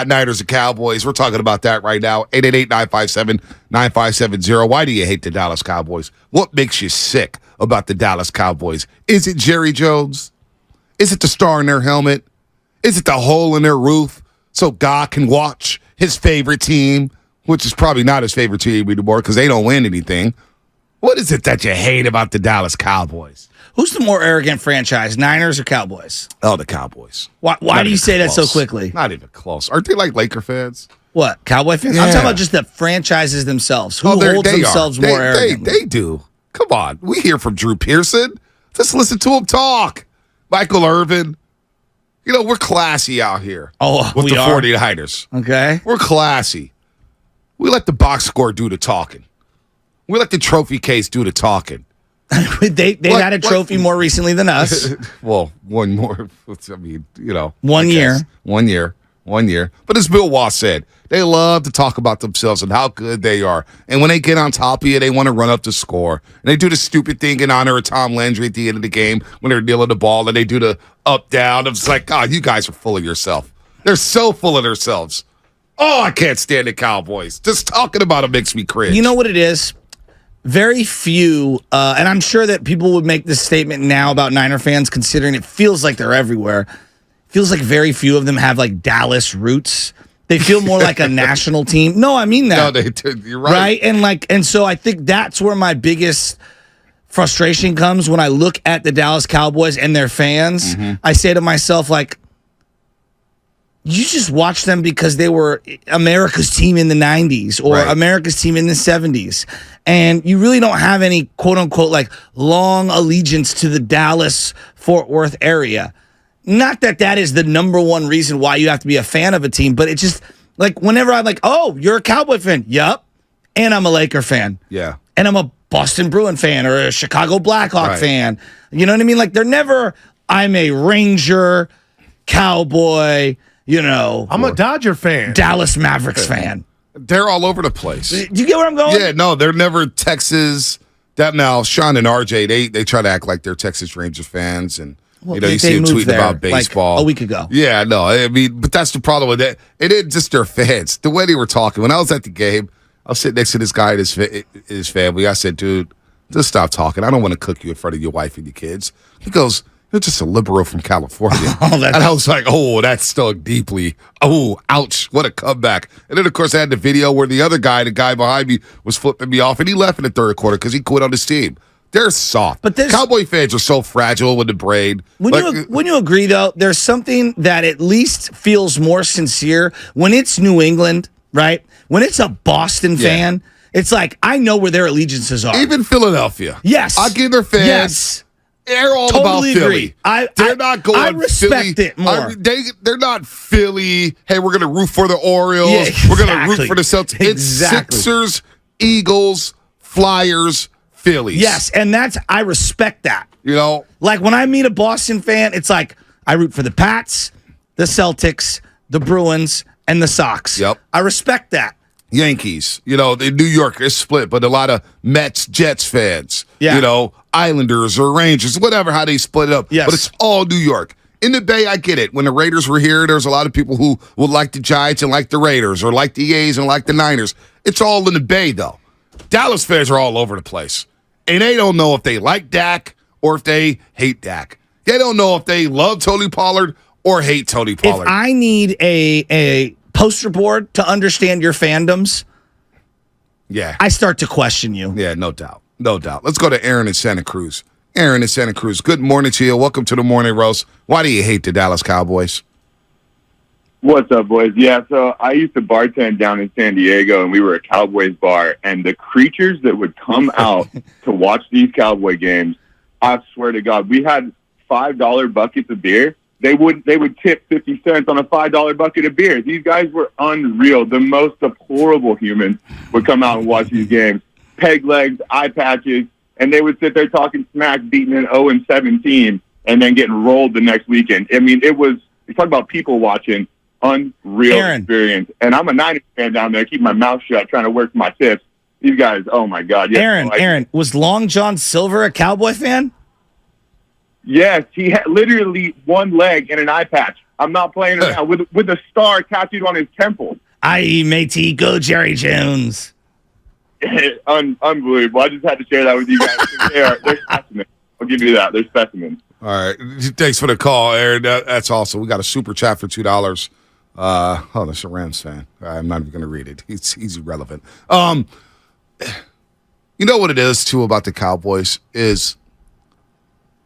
Niners and Cowboys. We're talking about that right now. 888-957-9570. Why do you hate the Dallas Cowboys? What makes you sick about the Dallas Cowboys? Is it Jerry Jones? Is it the star in their helmet? Is it the hole in their roof so God can watch his favorite team, which is probably not his favorite team anymore because they don't win anything? What is it that you hate about the Dallas Cowboys? Who's the more arrogant franchise, Niners or Cowboys? Oh, the Cowboys. Why do you say close. that so quickly? Not even close. Aren't they like Laker fans? What, Cowboy fans? Yeah. I'm talking about just the franchises themselves. Who holds themselves more arrogant? They do. Come on. We hear from Drew Pearson. Just listen to him talk. Michael Irvin. You know, we're classy out here. Oh, with we the are? 49ers. Okay. We're classy. We let the box score do the talking. We let the trophy case do the talking. They've had a trophy more recently than us. Well, one more. I mean, you know. 1 year. 1 year. 1 year. But as Bill Wass said, they love to talk about themselves and how good they are. And when they get on top of you, they want to run up the score. And they do the stupid thing in honor of Tom Landry at the end of the game when they're kneeling the ball and they do the up-down. It's like, God, you guys are full of yourself. They're so full of themselves. Oh, I can't stand the Cowboys. Just talking about them makes me cringe. You know what it is? Very few, and I'm sure that people would make this statement now about Niner fans, considering it feels like they're everywhere. Feels like very few of them have like Dallas roots. They feel more like a national team. No, I mean that. No, they do. You're right. Right? And so I think that's where my biggest frustration comes when I look at the Dallas Cowboys and their fans. Mm-hmm. I say to myself, like, you just watch them because they were America's team in the 90s or America's team in the 70s. And you really don't have any, quote unquote, like long allegiance to the Dallas-Fort Worth area. Not that that is the number one reason why you have to be a fan of a team, but it's just like whenever I'm like, oh, you're a Cowboy fan. Yup. And I'm a Laker fan. Yeah. And I'm a Boston Bruin fan or a Chicago Blackhawk fan. You know what I mean? Like they're never, I'm a Ranger, Cowboy, you know. I'm a Dodger fan. Dallas Mavericks fan. They're all over the place. Do you get where I'm going? Yeah, no, they're never Texas. That now, Sean and RJ, they try to act like they're Texas Rangers fans, and you know, you see them tweeting about baseball like a week ago. Yeah, no, I mean, but that's the problem with it. It ain't just their fans. The way they were talking when I was at the game, I was sitting next to this guy and his family. I said, "Dude, just stop talking. I don't want to cook you in front of your wife and your kids." He goes, "You're just a liberal from California." And I was like, oh, that stung deeply. Oh, ouch. What a comeback. And then, of course, I had the video where the guy behind me, was flipping me off, and he left in the third quarter because he quit on his team. They're soft. But Cowboy fans are so fragile with the brain. Wouldn't you agree, though? There's something that at least feels more sincere when it's New England, right? When it's a Boston fan, it's like, I know where their allegiances are. Even Philadelphia. Yes. I give their fans... Yes. They're all totally about agree. Philly. They're not going I respect Philly. it more. They're not Philly. Hey, we're going to root for the Orioles. Yeah, exactly. We're going to root for the Celtics. Exactly. It's Sixers, Eagles, Flyers, Phillies. Yes, and I respect that. You know? Like when I meet a Boston fan, it's like I root for the Pats, the Celtics, the Bruins, and the Sox. Yep. I respect that. Yankees. You know, in New York is split, but a lot of Mets, Jets fans. Yeah. You know, Islanders or Rangers, whatever, how they split it up. Yes. But it's all New York. In the Bay, I get it. When the Raiders were here, there's a lot of people who would like the Giants and like the Raiders or like the A's and like the Niners. It's all in the Bay, though. Dallas fans are all over the place. And they don't know if they like Dak or if they hate Dak. They don't know if they love Tony Pollard or hate Tony Pollard. If I need a poster board to understand your fandoms, I start to question you. Yeah, no doubt. No doubt. Let's go to Aaron in Santa Cruz. Aaron in Santa Cruz. Good morning to you. Welcome to the Morning Roast. Why do you hate the Dallas Cowboys? What's up, boys? Yeah, so I used to bartend down in San Diego, and we were a Cowboys bar, and the creatures that would come out to watch these Cowboy games, I swear to God, we had $5 buckets of beer. They would tip 50 cents on a $5 bucket of beer. These guys were unreal. The most deplorable humans would come out and watch these games. Peg legs, eye patches, and they would sit there talking smack, beating an 0-17, and then getting rolled the next weekend. I mean, you talk about people watching, unreal experience. And I'm a Niners fan down there, keep my mouth shut, trying to work my tips. These guys, oh my God. Yes, Aaron, was Long John Silver a Cowboy fan? Yes, he had literally one leg and an eye patch. I'm not playing around with a star tattooed on his temple. I.e. matey, go Jerry Jones. Unbelievable. I just had to share that with you guys. They're specimens. I'll give you that. They're specimens. All right. Thanks for the call, Aaron. That's awesome. We got a super chat for $2. That's a Rams fan. I'm not even going to read it. He's irrelevant. You know what it is, too, about the Cowboys is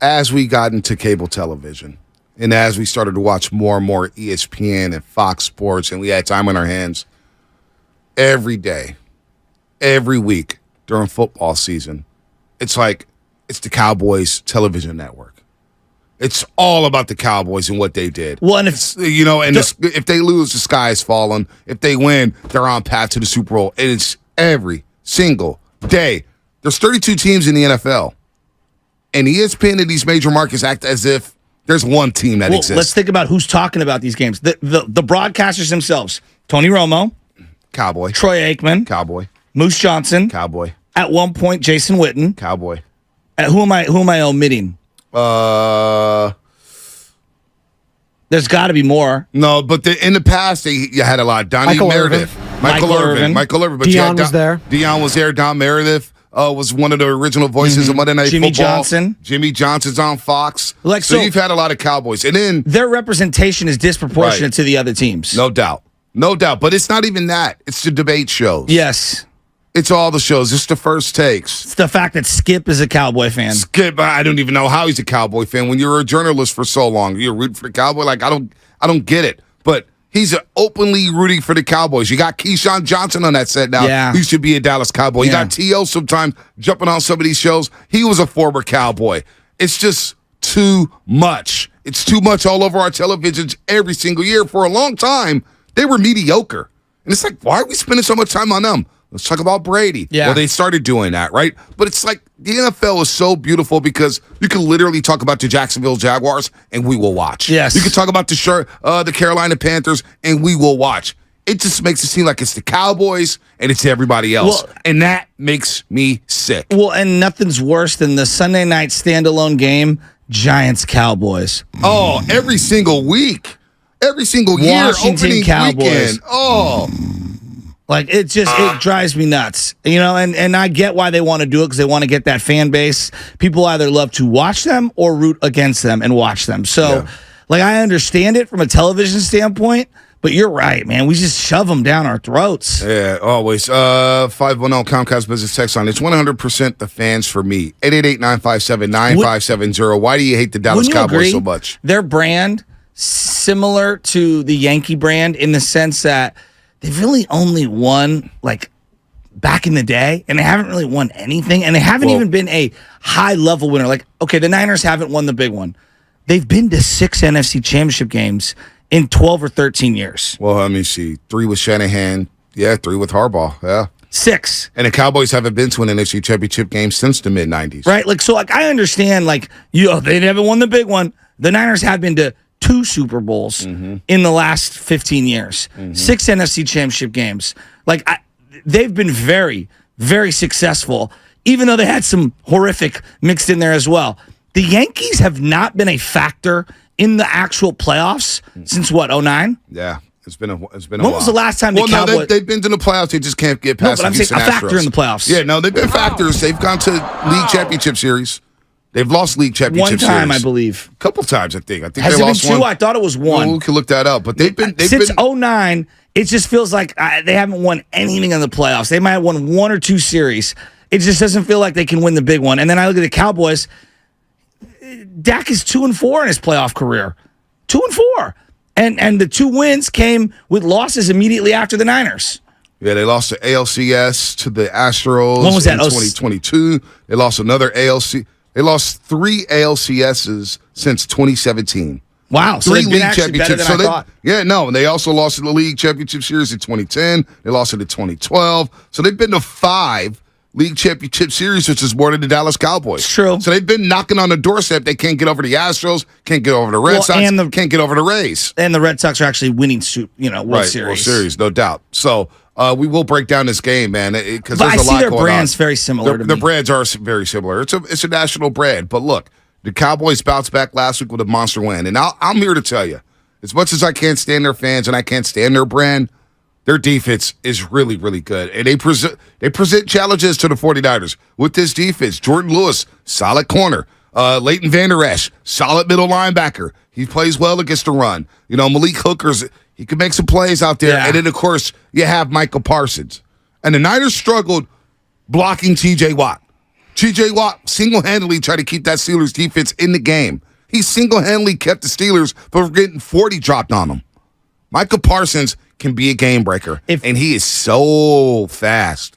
as we got into cable television and as we started to watch more and more ESPN and Fox Sports and we had time on our hands every day, every week during football season, it's like it's the Cowboys television network. It's all about the Cowboys and what they did. Well, and if if they lose, the sky is falling. If they win, they're on path to the Super Bowl. And it's every single day. There's 32 teams in the NFL. And ESPN and these major markets act as if there's one team that exists. Let's think about who's talking about these games. The broadcasters themselves. Tony Romo. Cowboy. Troy Aikman. Cowboy. Moose Johnson. Cowboy. At one point, Jason Witten. Cowboy. Who am I omitting? There's got to be more. No, but in the past, you had a lot. Donnie Meredith. Michael Irvin. But Deion was there. Deion was there. Don Meredith was one of the original voices of Monday Night Jimmy Football. Johnson. Jimmy Johnson's on Fox. So you've had a lot of Cowboys. And then their representation is disproportionate to the other teams. No doubt. No doubt. But it's not even that. It's the debate shows. Yes. It's all the shows. It's the first takes. It's the fact that Skip is a Cowboy fan. Skip, I don't even know how he's a Cowboy fan. When you're a journalist for so long, you're rooting for the Cowboy. Like I don't get it. But he's openly rooting for the Cowboys. You got Keyshawn Johnson on that set now. Yeah. He should be a Dallas Cowboy. You got T.O. sometimes jumping on some of these shows. He was a former Cowboy. It's just too much. It's too much all over our televisions every single year. For a long time, they were mediocre. And it's like, why are we spending so much time on them? Let's talk about Brady. Yeah. Well, they started doing that, right? But it's like the NFL is so beautiful because you can literally talk about the Jacksonville Jaguars and we will watch. Yes. You can talk about the Carolina Panthers and we will watch. It just makes it seem like it's the Cowboys and it's everybody else. Well, and that makes me sick. Well, and nothing's worse than the Sunday night standalone game, Giants-Cowboys. Oh, every single week. Every single year. Washington Opening Cowboys. weekend. Oh. Like, it drives me nuts, and I get why they want to do it because they want to get that fan base. People either love to watch them or root against them and watch them. So, I understand it from a television standpoint, but you're right, man. We just shove them down our throats. Yeah, always. 510 Comcast Business Text line. It's 100% the fans for me. 888-957-9570. Why do you hate the Dallas Cowboys so much? Their brand, similar to the Yankee brand in the sense that they've really only won, back in the day, and they haven't really won anything, and they haven't even been a high-level winner. The Niners haven't won the big one. They've been to 6 NFC championship games in 12 or 13 years. Well, let me see. 3 with Shanahan. Yeah, 3 with Harbaugh. Yeah. 6. And the Cowboys haven't been to an NFC championship game since the mid-'90s. Right? I understand, they haven't won the big one. The Niners have been to 2 Super Bowls in the last 15 years, 6 NFC championship games. They've been very, very successful, even though they had some horrific mixed in there as well. The Yankees have not been a factor in the actual playoffs since what, 2009? Yeah. It's been a while. When was the last time the Cowboys... No, they've been to the playoffs. They just can't get past but I'm saying a factor in the playoffs. Yeah, no, they've been factors. They've gone to league championship series. They've lost league championship series. One time, I believe. A couple times, I think. Has they it lost been 2? one. I thought it was 1. Well, we can look that up. But they've been since 2009. It just feels like they haven't won anything in the playoffs. They might have won 1 or 2 series. It just doesn't feel like they can win the big one. And then I look at the Cowboys. Dak is 2-4 in his playoff career. 2-4. And the 2 wins came with losses immediately after the Niners. Yeah, they lost the ALCS to the Astros when was that? in 2022. They lost another ALC. They lost 3 ALCSs since 2017. Wow, so 3 they've been league actually better championships. than I thought. Yeah, no, and they also lost in the league championship series in 2010. They lost it in 2012. So they've been to 5 league championship series, which is more than the Dallas Cowboys. It's true. So they've been knocking on the doorstep. They can't get over the Astros, can't get over the Red Sox, can't get over the Rays. And the Red Sox are actually winning, World Series. World Series, no doubt. So we will break down this game, man, because there's a lot going on. I see their brands very similar to me. The brands are very similar. It's a national brand. But look, the Cowboys bounced back last week with a monster win. And I'm here to tell you, As much as I can't stand their fans and I can't stand their brand, their defense is really, really good. And they present challenges to the 49ers with this defense. Jordan Lewis, solid corner. Leighton Vander Esch, solid middle linebacker. He plays well against the run. Malik Hooker's, he can make some plays out there. Yeah. And then, of course, you have Michael Parsons. And the Niners struggled blocking T.J. Watt. T.J. Watt single-handedly tried to keep that Steelers defense in the game. He single-handedly kept the Steelers from getting 40 dropped on them. Michael Parsons can be a game breaker, and he is so fast.